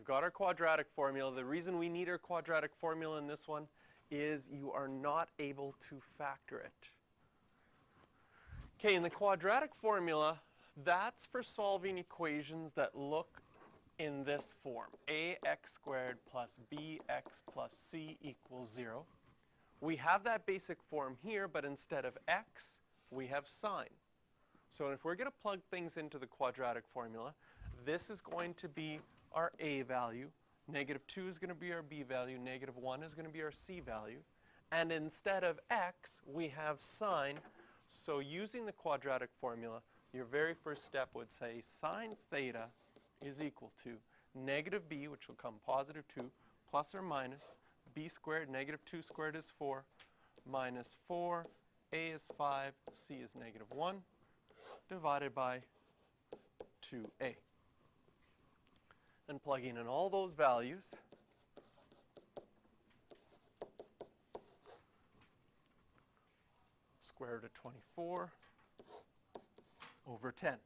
got our quadratic formula. The reason we need our quadratic formula in this one is you are not able to factor it. Okay, in the quadratic formula, that's for solving equations that look in this form. ax squared plus bx plus c equals 0. We have that basic form here, but instead of x, we have sine. So if we're going to plug things into the quadratic formula, this is going to be our a value, -2 is going to be our b value, -1 is going to be our c value, and instead of x, we have sine. So using the quadratic formula, your very first step would say sine theta is equal to -b, which will come +2, plus or minus b squared, -2 squared is 4, minus 4, a is 5, c is -1, divided by 2a. And plugging in all those values, square root of 24 over 10.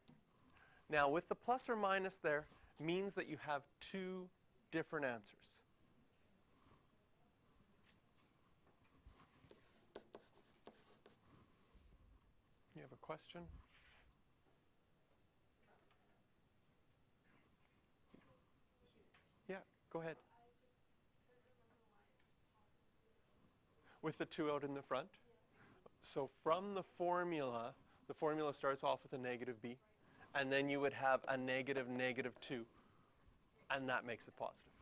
Now with the plus or minus there means that you have two different answers. You have a question? Yeah, go ahead. With the 2 out in the front? So from the formula starts off with a -b, and then you would have a -2, and that makes it positive.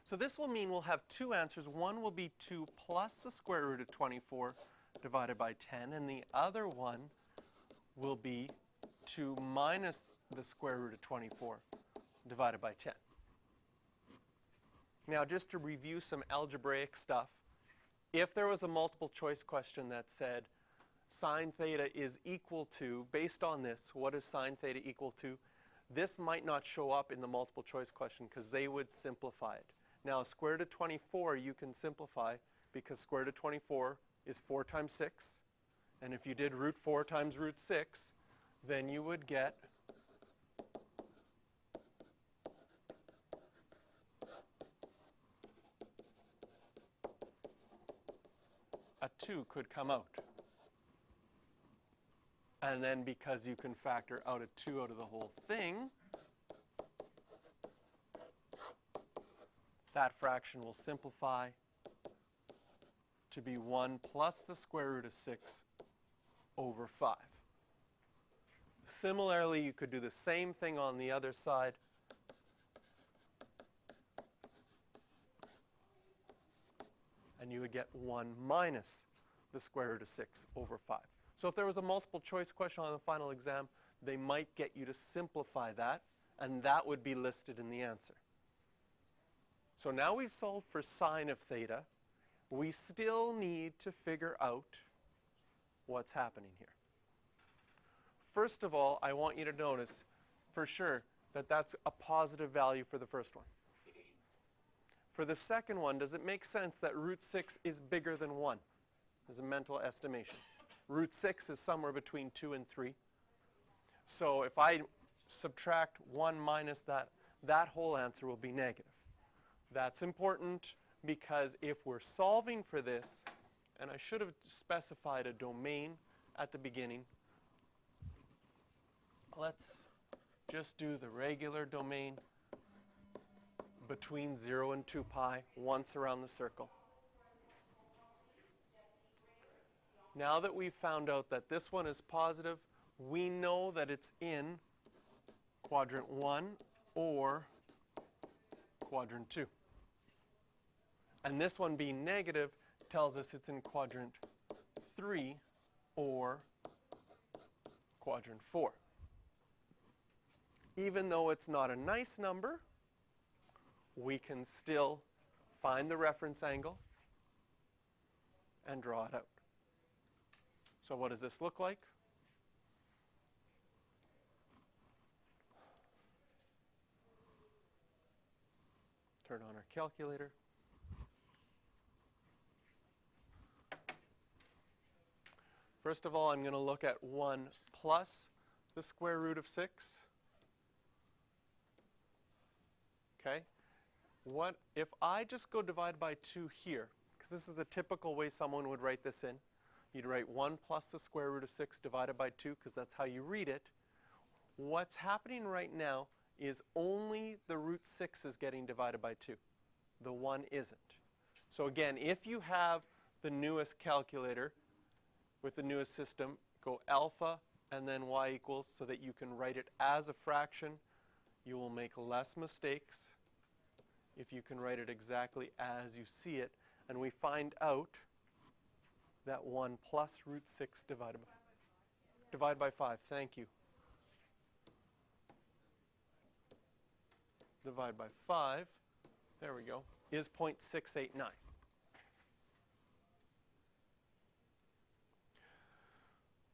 So this will mean we'll have two answers. One will be 2 plus the square root of 24 divided by 10, and the other one will be 2 minus the square root of 24 divided by 10. Now, just to review some algebraic stuff, if there was a multiple choice question that said sine theta is equal to, based on this, what is sine theta equal to? This might not show up in the multiple choice question because they would simplify it. Now, square root of 24 you can simplify because square root of 24 is 4 times 6. And if you did root 4 times root 6, then you would get a 2 could come out. And then because you can factor out a 2 out of the whole thing, that fraction will simplify to be 1 plus the square root of 6 over 5. Similarly, you could do the same thing on the other side. And you would get 1 minus the square root of 6 over 5. So if there was a multiple choice question on the final exam, they might get you to simplify that, and that would be listed in the answer. So now we've solved for sine of theta. We still need to figure out what's happening here. First of all, I want you to notice for sure that that's a positive value for the first one. For the second one, does it make sense that root 6 is bigger than 1 as a mental estimation? Root 6 is somewhere between 2 and 3. So if I subtract 1 minus that, that whole answer will be negative. That's important because if we're solving for this, and I should have specified a domain at the beginning, let's just do the regular domain between 0 and 2 pi once around the circle. Now that we've found out that this one is positive, we know that it's in quadrant 1 or quadrant 2. And this one being negative tells us it's in quadrant 3 or quadrant 4. Even though it's not a nice number, we can still find the reference angle and draw it out. So what does this look like? Turn on our calculator. First of all, I'm going to look at 1 plus the square root of 6. Okay? What if I just go divide by 2 here, because this is a typical way someone would write this in. You'd write 1 plus the square root of 6 divided by 2, because that's how you read it. What's happening right now is only the root 6 is getting divided by 2. The 1 isn't. So again, if you have the newest calculator with the newest system, go alpha and then y equals so that you can write it as a fraction. You will make less mistakes if you can write it exactly as you see it. And we find out that 1 plus root 6 divide by 5. Thank you. Divide by 5, there we go, is 0.689.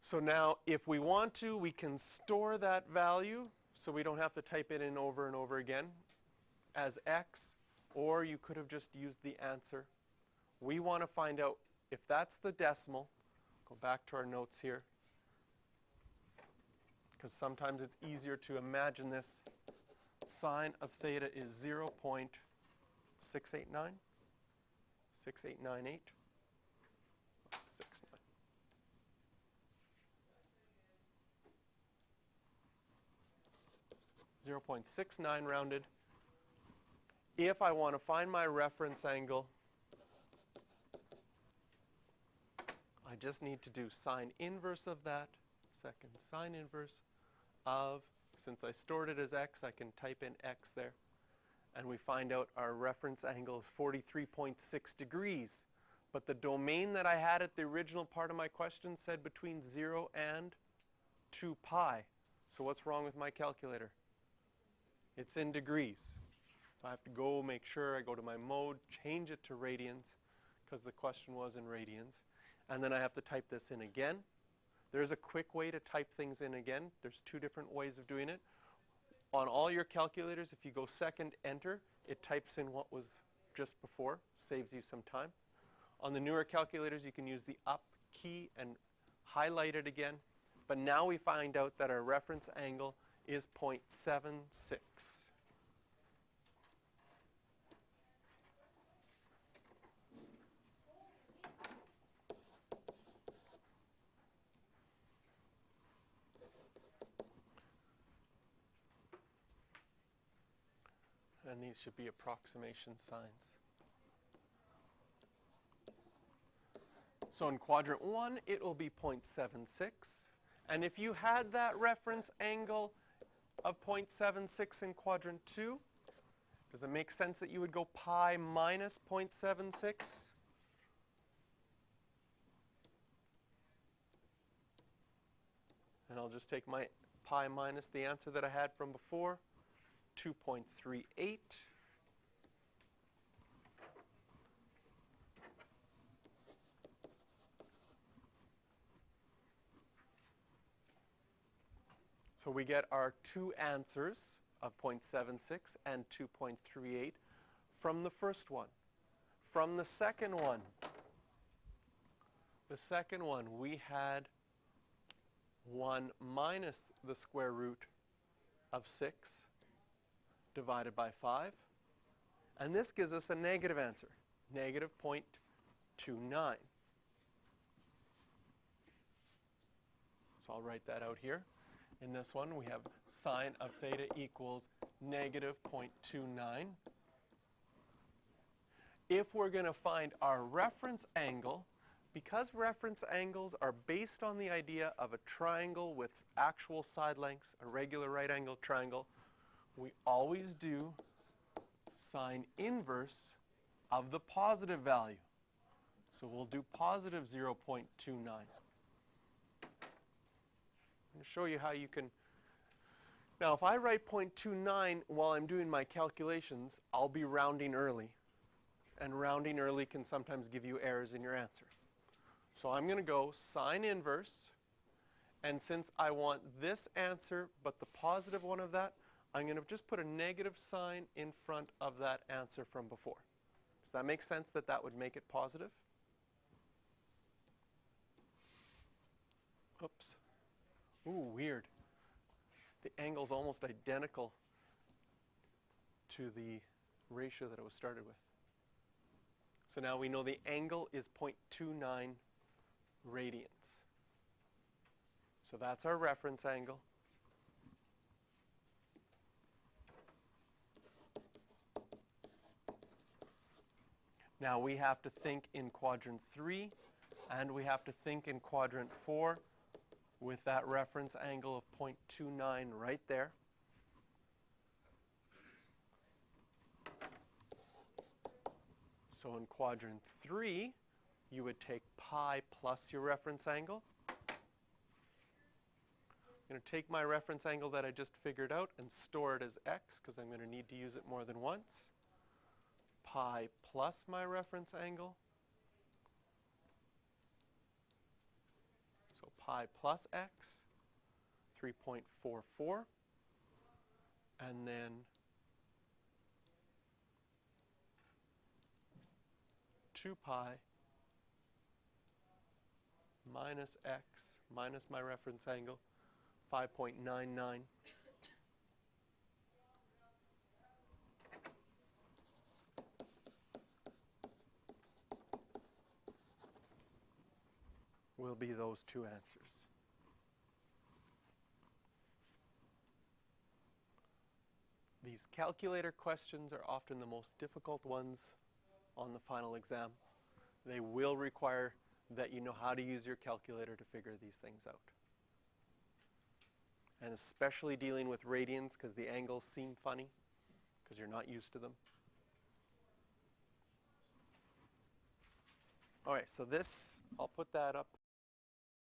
So now, if we want to, we can store that value so we don't have to type it in over and over again as x, or you could have just used the answer. We want to find out if that's the decimal. Go back to our notes here, because sometimes it's easier to imagine this. Sine of theta is 0.689, 6898, 69. .69 rounded. If I want to find my reference angle, I just need to do sine inverse of that, second sine inverse of, since I stored it as x, I can type in x there. And we find out our reference angle is 43.6 degrees. But the domain that I had at the original part of my question said between 0 and 2 pi. So what's wrong with my calculator? It's in degrees. So I have to go make sure I go to my mode, change it to radians, because the question was in radians. And then I have to type this in again. There's a quick way to type things in again. There's 2 different ways of doing it. On all your calculators, if you go second enter, it types in what was just before, saves you some time. On the newer calculators, you can use the up key and highlight it again. But now we find out that our reference angle is 0.76. And these should be approximation signs. So in quadrant 1, it will be 0.76. And if you had that reference angle of 0.76 in quadrant 2, does it make sense that you would go pi minus 0.76? And I'll just take my pi minus the answer that I had from before, 2.38. So we get our 2 answers of 0.76 and 2.38 from the first one. From the second one, we had 1 minus the square root of 6 divided by 5. And this gives us a negative answer, negative 0.29. So I'll write that out here. In this one, we have sine of theta equals negative 0.29. If we're going to find our reference angle, because reference angles are based on the idea of a triangle with actual side lengths, a regular right angle triangle, we always do sine inverse of the positive value. So we'll do positive 0.29. I'm going to show you how you can. Now, if I write 0.29 while I'm doing my calculations, I'll be rounding early. And rounding early can sometimes give you errors in your answer. So I'm going to go sine inverse. And since I want this answer, but the positive one of that, I'm going to just put a negative sign in front of that answer from before. Does that make sense that that would make it positive? Oops. Ooh, weird. The angle's almost identical to the ratio that it was started with. So now we know the angle is 0.29 radians. So that's our reference angle. Now we have to think in quadrant 3, and we have to think in quadrant 4 with that reference angle of 0.29 right there. So in quadrant 3, you would take pi plus your reference angle. I'm going to take my reference angle that I just figured out and store it as x, because I'm going to need to use it more than once. Pi plus my reference angle. So pi plus x, 3.44. And then 2 pi minus x minus my reference angle, 5.99. Will be those two answers. These calculator questions are often the most difficult ones on the final exam. They will require that you know how to use your calculator to figure these things out. And especially dealing with radians, because the angles seem funny, because you're not used to them. All right, so this, I'll put that up